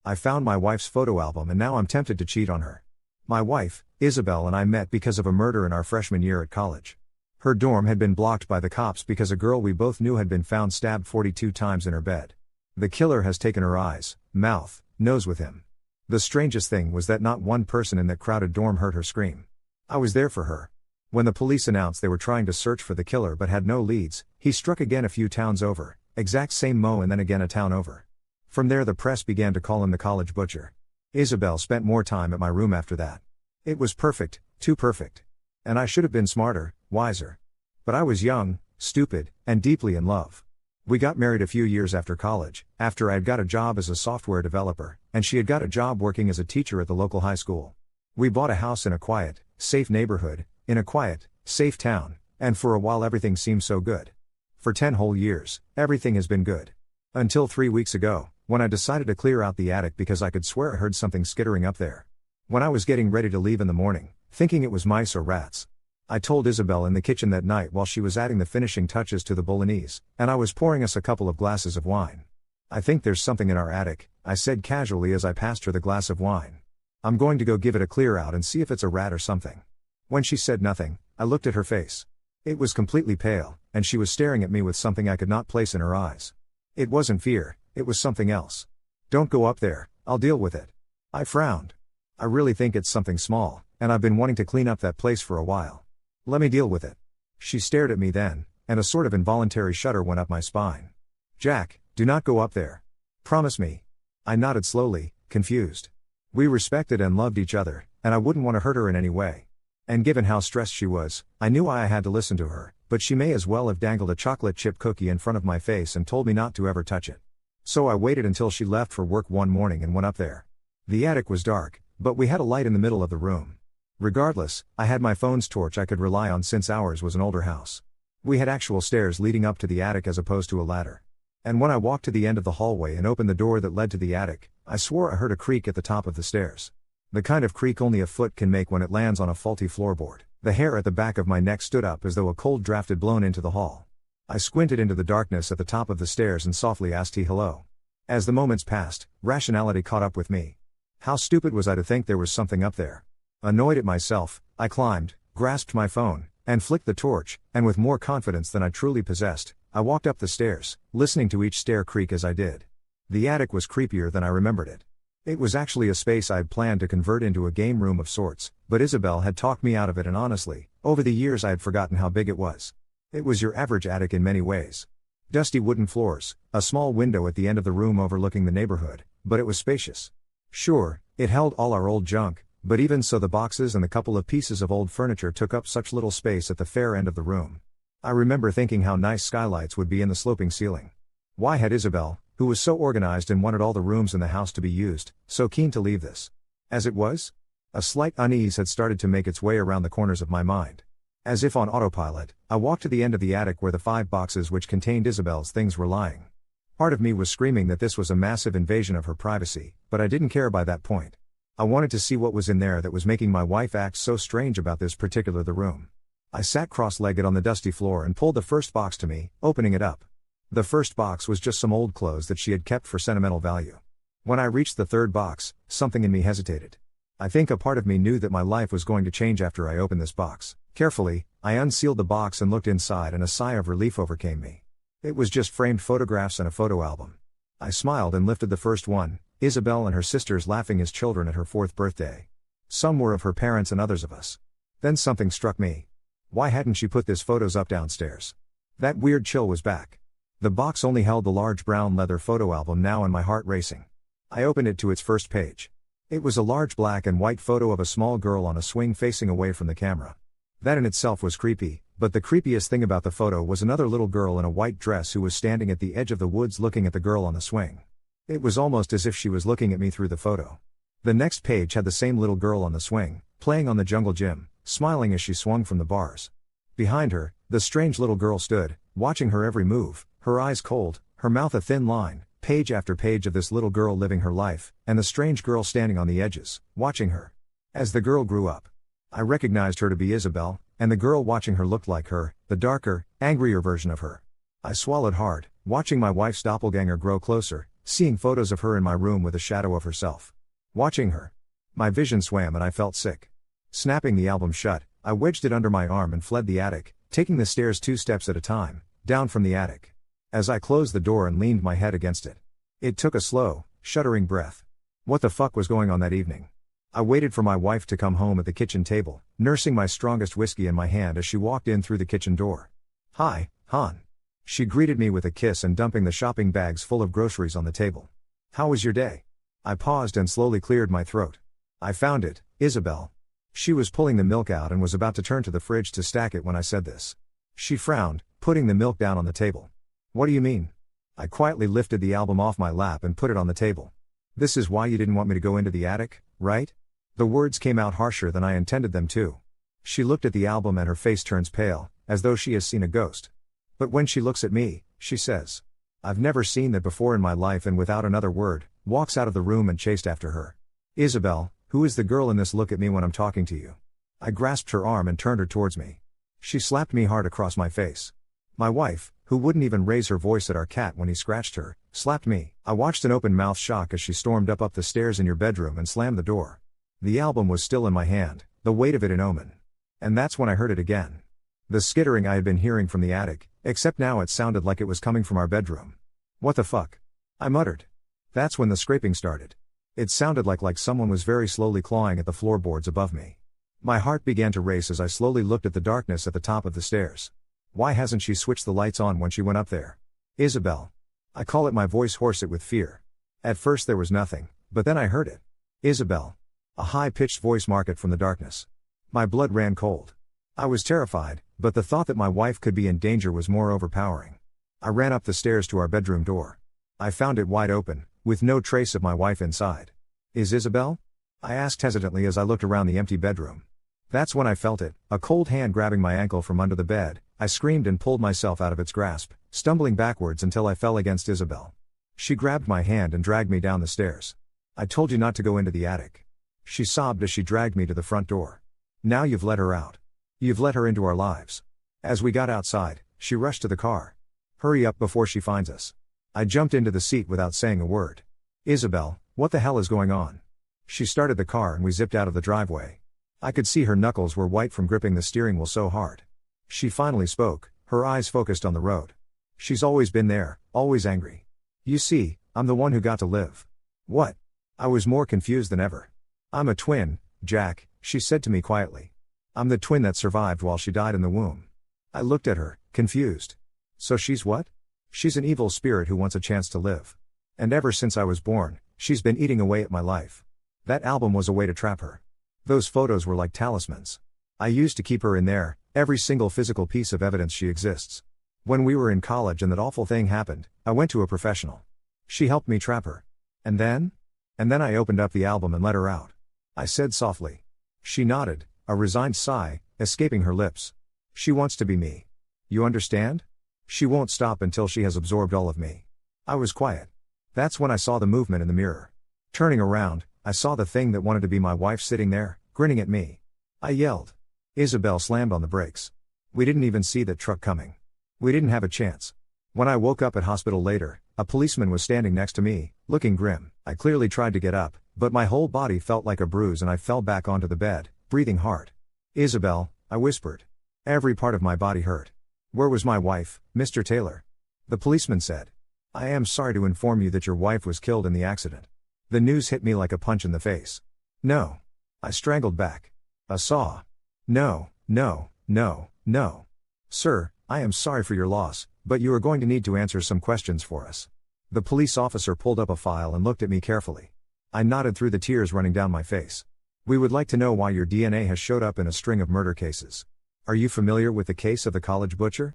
I found my wife's photo album and now I'm tempted to cheat on her. My wife, Isabel, and I met because of a murder in our freshman year at college. Her dorm had been blocked by the cops because a girl we both knew had been found stabbed 42 times in her bed. The killer has taken her eyes, mouth, nose with him. The strangest thing was that not one person in that crowded dorm heard her scream. I was there for her. When the police announced they were trying to search for the killer but had no leads, he struck again a few towns over, exact same mo and then again a town over. From there the press began to call him the college butcher. Isabel spent more time at my room after that. It was perfect, too perfect. And I should have been smarter, wiser. But I was young, stupid, and deeply in love. We got married a few years after college, after I had got a job as a software developer, and she had got a job working as a teacher at the local high school. We bought a house in a quiet, safe neighborhood, in a quiet, safe town, and for a while everything seemed so good. For 10 whole years, everything has been good. Until 3 weeks ago, when I decided to clear out the attic because I could swear I heard something skittering up there. When I was getting ready to leave in the morning, thinking it was mice or rats, I told Isabel in the kitchen that night while she was adding the finishing touches to the bolognese, and I was pouring us a couple of glasses of wine. "I think there's something in our attic," I said casually as I passed her the glass of wine. "I'm going to go give it a clear out and see if it's a rat or something." When she said nothing, I looked at her face. It was completely pale, and she was staring at me with something I could not place in her eyes. It wasn't fear, it was something else. "Don't go up there, I'll deal with it." I frowned. "I really think it's something small, and I've been wanting to clean up that place for a while. Let me deal with it." She stared at me then, and a sort of involuntary shudder went up my spine. "Jack, do not go up there. Promise me." I nodded slowly, confused. We respected and loved each other, and I wouldn't want to hurt her in any way. And given how stressed she was, I knew I had to listen to her, but she may as well have dangled a chocolate chip cookie in front of my face and told me not to ever touch it. So I waited until she left for work one morning and went up there. The attic was dark, but we had a light in the middle of the room. Regardless, I had my phone's torch I could rely on since ours was an older house. We had actual stairs leading up to the attic as opposed to a ladder. And when I walked to the end of the hallway and opened the door that led to the attic, I swore I heard a creak at the top of the stairs. The kind of creak only a foot can make when it lands on a faulty floorboard. The hair at the back of my neck stood up as though a cold draft had blown into the hall. I squinted into the darkness at the top of the stairs and softly asked hello. As the moments passed, rationality caught up with me. How stupid was I to think there was something up there? Annoyed at myself, I climbed, grasped my phone, and flicked the torch, and with more confidence than I truly possessed, I walked up the stairs, listening to each stair creak as I did. The attic was creepier than I remembered it. It was actually a space I had planned to convert into a game room of sorts, but Isabel had talked me out of it, and honestly, over the years I had forgotten how big it was. It was your average attic in many ways. Dusty wooden floors, a small window at the end of the room overlooking the neighborhood, but it was spacious. Sure, it held all our old junk, but even so the boxes and the couple of pieces of old furniture took up such little space at the far end of the room. I remember thinking how nice skylights would be in the sloping ceiling. Why had Isabel, who was so organized and wanted all the rooms in the house to be used, so keen to leave this? As it was? A slight unease had started to make its way around the corners of my mind. As if on autopilot, I walked to the end of the attic where the 5 boxes which contained Isabel's things were lying. Part of me was screaming that this was a massive invasion of her privacy, but I didn't care by that point. I wanted to see what was in there that was making my wife act so strange about this particular the room. I sat cross-legged on the dusty floor and pulled the first box to me, opening it up. The first box was just some old clothes that she had kept for sentimental value. When I reached the third box, something in me hesitated. I think a part of me knew that my life was going to change after I opened this box. Carefully, I unsealed the box and looked inside, and a sigh of relief overcame me. It was just framed photographs and a photo album. I smiled and lifted the first one, Isabel and her sisters laughing as children at her 4th birthday. Some were of her parents and others of us. Then something struck me. Why hadn't she put these photos up downstairs? That weird chill was back. The box only held the large brown leather photo album now, and my heart racing. I opened it to its first page. It was a large black and white photo of a small girl on a swing facing away from the camera. That in itself was creepy, but the creepiest thing about the photo was another little girl in a white dress who was standing at the edge of the woods looking at the girl on the swing. It was almost as if she was looking at me through the photo. The next page had the same little girl on the swing, playing on the jungle gym, smiling as she swung from the bars. Behind her, the strange little girl stood, watching her every move, her eyes cold, her mouth a thin line, page after page of this little girl living her life, and the strange girl standing on the edges, watching her. As the girl grew up, I recognized her to be Isabel, and the girl watching her looked like her, the darker, angrier version of her. I swallowed hard, watching my wife's doppelganger grow closer, seeing photos of her in my room with a shadow of herself. Watching her. My vision swam and I felt sick. Snapping the album shut, I wedged it under my arm and fled the attic, taking the stairs 2 steps at a time, down from the attic. As I closed the door and leaned my head against it. It took a slow, shuddering breath. What the fuck was going on that evening? I waited for my wife to come home at the kitchen table, nursing my strongest whiskey in my hand as she walked in through the kitchen door. "Hi, hon." She greeted me with a kiss and dumping the shopping bags full of groceries on the table. "How was your day?" I paused and slowly cleared my throat. "I found it, Isabel." She was pulling the milk out and was about to turn to the fridge to stack it when I said this. She frowned, putting the milk down on the table. "What do you mean?" I quietly lifted the album off my lap and put it on the table. "This is why you didn't want me to go into the attic, right?" The words came out harsher than I intended them to. She looked at the album and her face turns pale, as though she has seen a ghost. But when she looks at me, she says, "I've never seen that before in my life," and without another word, walks out of the room and chased after her. "Isabel, who is the girl in this? Look at me when I'm talking to you." I grasped her arm and turned her towards me. She slapped me hard across my face. My wife, who wouldn't even raise her voice at our cat when he scratched her, slapped me. I watched in open-mouthed shock as she stormed up the stairs in your bedroom and slammed the door. The album was still in my hand, the weight of it an omen. And that's when I heard it again. The skittering I had been hearing from the attic, except now it sounded like it was coming from our bedroom. "What the fuck?" I muttered. That's when the scraping started. It sounded like someone was very slowly clawing at the floorboards above me. My heart began to race as I slowly looked at the darkness at the top of the stairs. Why hasn't she switched the lights on when she went up there? "Isabel." I call it, my voice hoarse it with fear. At first there was nothing, but then I heard it. "Isabel." A high-pitched voice marked from the darkness. My blood ran cold. I was terrified, but the thought that my wife could be in danger was more overpowering. I ran up the stairs to our bedroom door. I found it wide open, with no trace of my wife inside. "Is Isabel?" I asked hesitantly as I looked around the empty bedroom. That's when I felt it, a cold hand grabbing my ankle from under the bed. I screamed and pulled myself out of its grasp, stumbling backwards until I fell against Isabel. She grabbed my hand and dragged me down the stairs. "I told you not to go into the attic." She sobbed as she dragged me to the front door. "Now you've let her out. You've let her into our lives." As we got outside, she rushed to the car. "Hurry up before she finds us." I jumped into the seat without saying a word. "Isabel, what the hell is going on?" She started the car and we zipped out of the driveway. I could see her knuckles were white from gripping the steering wheel so hard. She finally spoke, her eyes focused on the road. "She's always been there, always angry. You see, I'm the one who got to live." "What?" I was more confused than ever. "I'm a twin, Jack," she said to me quietly. "I'm the twin that survived while she died in the womb." I looked at her, confused. "So she's what?" "She's an evil spirit who wants a chance to live. And ever since I was born, she's been eating away at my life." That album was a way to trap her. Those photos were like talismans. I used to keep her in there, every single physical piece of evidence she exists. When we were in college and that awful thing happened, I went to a professional. She helped me trap her. And then? And then I opened up the album and let her out. I said softly. She nodded, a resigned sigh, escaping her lips. "She wants to be me. You understand? She won't stop until she has absorbed all of me." I was quiet. That's when I saw the movement in the mirror. Turning around, I saw the thing that wanted to be my wife sitting there, grinning at me. I yelled. Isabel slammed on the brakes. We didn't even see that truck coming. We didn't have a chance. When I woke up at hospital later, a policeman was standing next to me, looking grim. I clearly tried to get up, but my whole body felt like a bruise and I fell back onto the bed, breathing hard. "Isabel," I whispered. Every part of my body hurt. "Where was my wife, Mr. Taylor?" The policeman said. "I am sorry to inform you that your wife was killed in the accident." The news hit me like a punch in the face. "No." I strangled back. "A saw." "No, no, no, no. Sir, I am sorry for your loss, but you are going to need to answer some questions for us." The police officer pulled up a file and looked at me carefully. I nodded through the tears running down my face. "We would like to know why your DNA has showed up in a string of murder cases. Are you familiar with the case of the college butcher?"